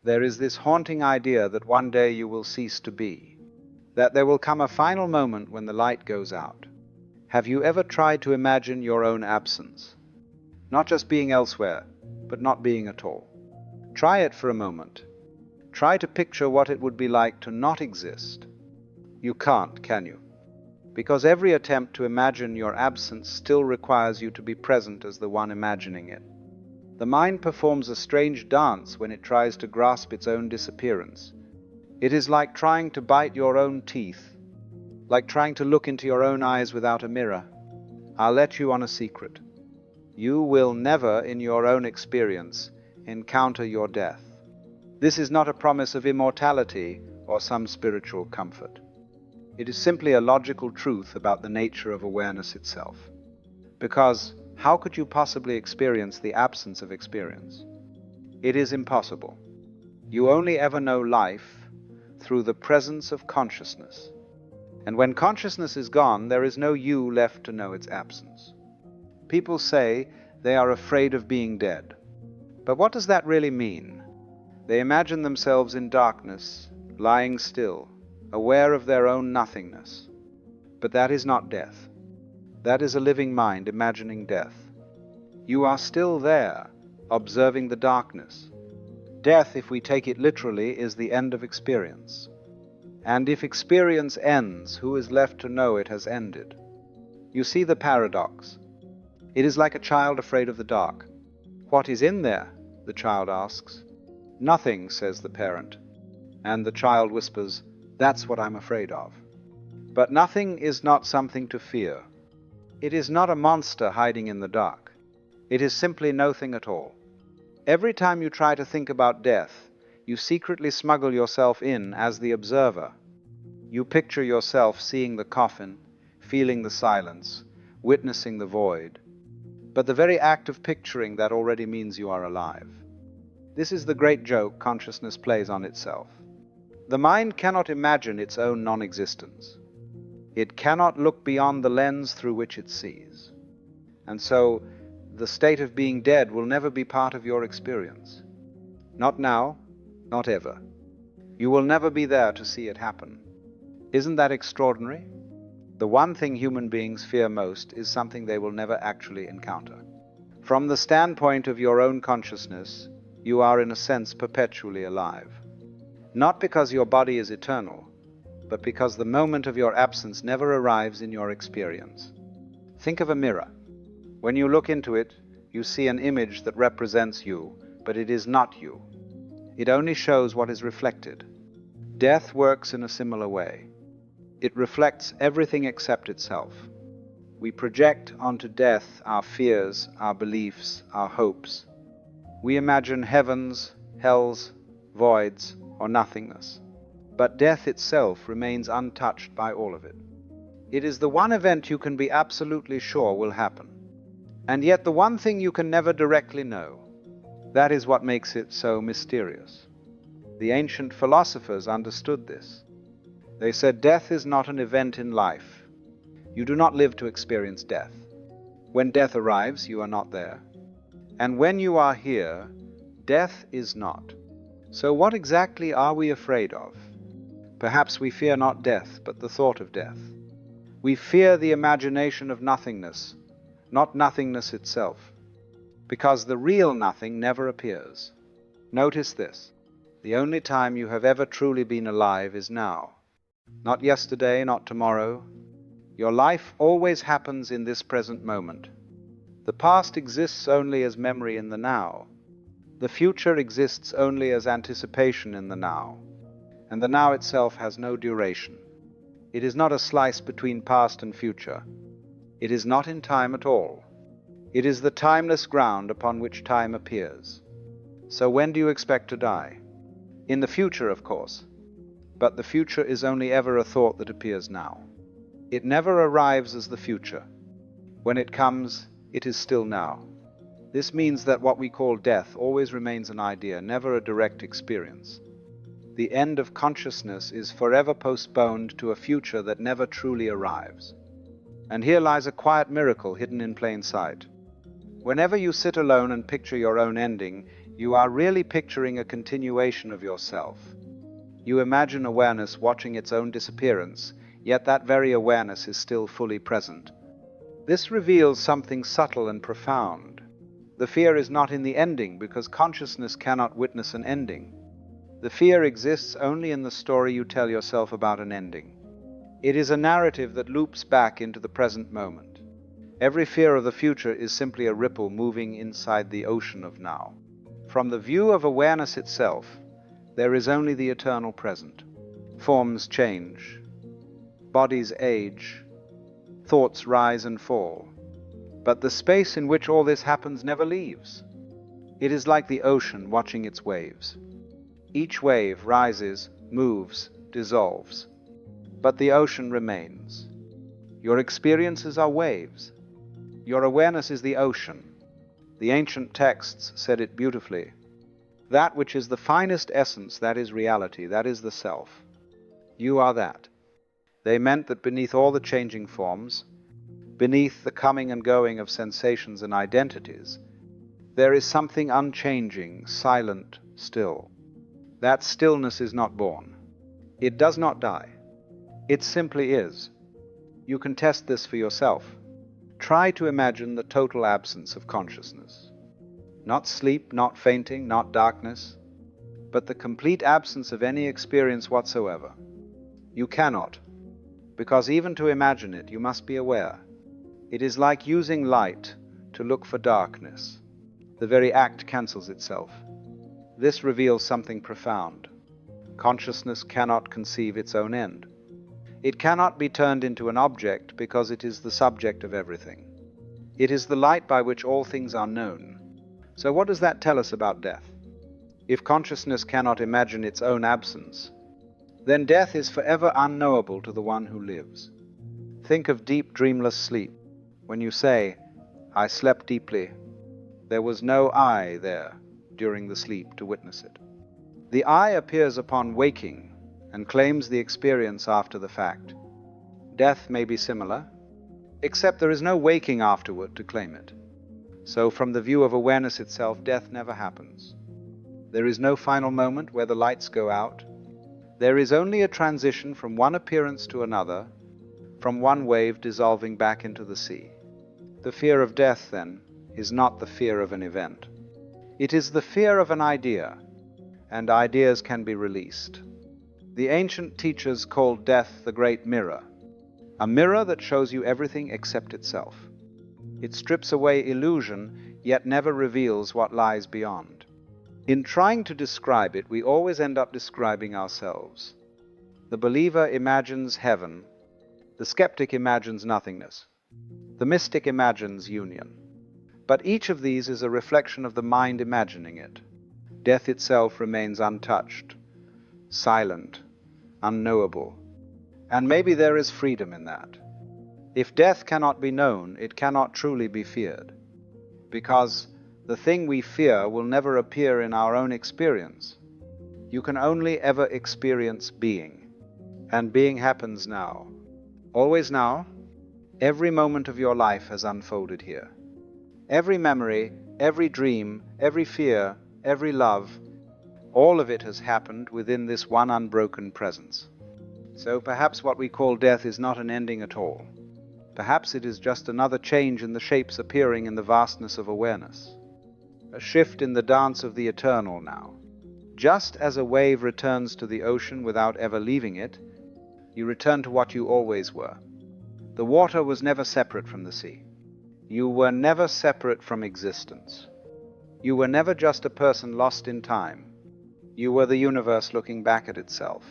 There is this haunting idea that one day you will cease to be, that there will come a final moment when the light goes out. Have you ever tried to imagine your own absence? Not just being elsewhere, but not being at all. Try it for a moment. Try to picture what it would be like to not exist. You can't, can you? Because every attempt to imagine your absence still requires you to be present as the one imagining it. The mind performs a strange dance when it tries to grasp its own disappearance. It is like trying to bite your own teeth, like trying to look into your own eyes without a mirror. I'll let you on a secret. You will never, in your own experience, encounter your death. This is not a promise of immortality or some spiritual comfort. It is simply a logical truth about the nature of awareness itself. Because how could you possibly experience the absence of experience? It is impossible. You only ever know life through the presence of consciousness. And when consciousness is gone, there is no you left to know its absence. People say they are afraid of being dead. But what does that really mean? They imagine themselves in darkness, lying still, aware of their own nothingness. But that is not death. That is a living mind imagining death. You are still there, observing the darkness. Death, if we take it literally, is the end of experience. And if experience ends, who is left to know it has ended? You see the paradox. It is like a child afraid of the dark. What is in there? The child asks. Nothing, says the parent. And the child whispers, that's what I'm afraid of. But nothing is not something to fear. It is not a monster hiding in the dark. It is simply nothing at all. Every time you try to think about death, you secretly smuggle yourself in as the observer. You picture yourself seeing the coffin, feeling the silence, witnessing the void. But the very act of picturing that already means you are alive. This is the great joke consciousness plays on itself. The mind cannot imagine its own non-existence. It cannot look beyond the lens through which it sees. And so, the state of being dead will never be part of your experience. Not now, not ever. You will never be there to see it happen. Isn't that extraordinary? The one thing human beings fear most is something they will never actually encounter. From the standpoint of your own consciousness, you are in a sense perpetually alive. Not because your body is eternal, but because the moment of your absence never arrives in your experience. Think of a mirror. When you look into it, you see an image that represents you, but it is not you. It only shows what is reflected. Death works in a similar way. It reflects everything except itself. We project onto death our fears, our beliefs, our hopes. We imagine heavens, hells, voids, or nothingness. But death itself remains untouched by all of it. It is the one event you can be absolutely sure will happen. And yet the one thing you can never directly know. That is what makes it so mysterious. The ancient philosophers understood this. They said death is not an event in life. You do not live to experience death. When death arrives, you are not there. And when you are here, death is not. So what exactly are we afraid of? Perhaps we fear not death, but the thought of death. We fear the imagination of nothingness, not nothingness itself, because the real nothing never appears. Notice this. The only time you have ever truly been alive is now. Not yesterday, not tomorrow. Your life always happens in this present moment. The past exists only as memory in the now. The future exists only as anticipation in the now. And the now itself has no duration. It is not a slice between past and future. It is not in time at all. It is the timeless ground upon which time appears. So when do you expect to die? In the future, of course. But the future is only ever a thought that appears now. It never arrives as the future. When it comes, it is still now. This means that what we call death always remains an idea, never a direct experience. The end of consciousness is forever postponed to a future that never truly arrives. And here lies a quiet miracle hidden in plain sight. Whenever you sit alone and picture your own ending, You are really picturing a continuation of yourself. You imagine awareness watching its own disappearance, yet that very awareness is still fully present. This reveals something subtle and profound. The fear is not in the ending, because consciousness cannot witness an ending. The fear exists only in the story you tell yourself about an ending. It is a narrative that loops back into the present moment. Every fear of the future is simply a ripple moving inside the ocean of now. From the view of awareness itself, there is only the eternal present. Forms change, bodies age, thoughts rise and fall. But the space in which all this happens never leaves. It is like the ocean watching its waves. Each wave rises, moves, dissolves. But the ocean remains. Your experiences are waves. Your awareness is the ocean. The ancient texts said it beautifully. That which is the finest essence, that is reality, that is the self. You are that. They meant that beneath all the changing forms, beneath the coming and going of sensations and identities, there is something unchanging, silent, still. That stillness is not born. It does not die. It simply is. You can test this for yourself. Try to imagine the total absence of consciousness. Not sleep, not fainting, not darkness, but the complete absence of any experience whatsoever. You cannot, because even to imagine it, you must be aware. It is like using light to look for darkness. The very act cancels itself. This reveals something profound. Consciousness cannot conceive its own end. It cannot be turned into an object because it is the subject of everything. It is the light by which all things are known. So what does that tell us about death? If consciousness cannot imagine its own absence, then death is forever unknowable to the one who lives. Think of deep, dreamless sleep. When you say, "I slept deeply," there was no I there during the sleep to witness it. The I appears upon waking and claims the experience after the fact. Death may be similar, except there is no waking afterward to claim it. So from the view of awareness itself, death never happens. There is no final moment where the lights go out. There is only a transition from one appearance to another, from one wave dissolving back into the sea. The fear of death, then, is not the fear of an event. It is the fear of an idea, and ideas can be released. The ancient teachers called death the great mirror, a mirror that shows you everything except itself. It strips away illusion, yet never reveals what lies beyond. In trying to describe it, we always end up describing ourselves. The believer imagines heaven. The skeptic imagines nothingness. The mystic imagines union. But each of these is a reflection of the mind imagining it. Death itself remains untouched, silent, unknowable. And maybe there is freedom in that. If death cannot be known, it cannot truly be feared, because the thing we fear will never appear in our own experience. You can only ever experience being, and being happens now. Always now. Every moment of your life has unfolded here. Every memory, every dream, every fear, every love, all of it has happened within this one unbroken presence. So perhaps what we call death is not an ending at all. Perhaps it is just another change in the shapes appearing in the vastness of awareness. A shift in the dance of the eternal now. Just as a wave returns to the ocean without ever leaving it, you return to what you always were. The water was never separate from the sea. You were never separate from existence. You were never just a person lost in time. You were the universe looking back at itself.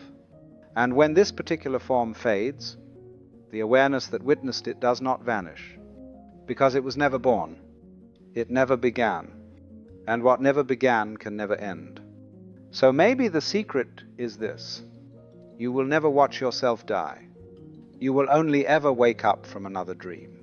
And when this particular form fades, the awareness that witnessed it does not vanish, because it was never born. It never began. And what never began can never end. So maybe the secret is this: you will never watch yourself die. You will only ever wake up from another dream.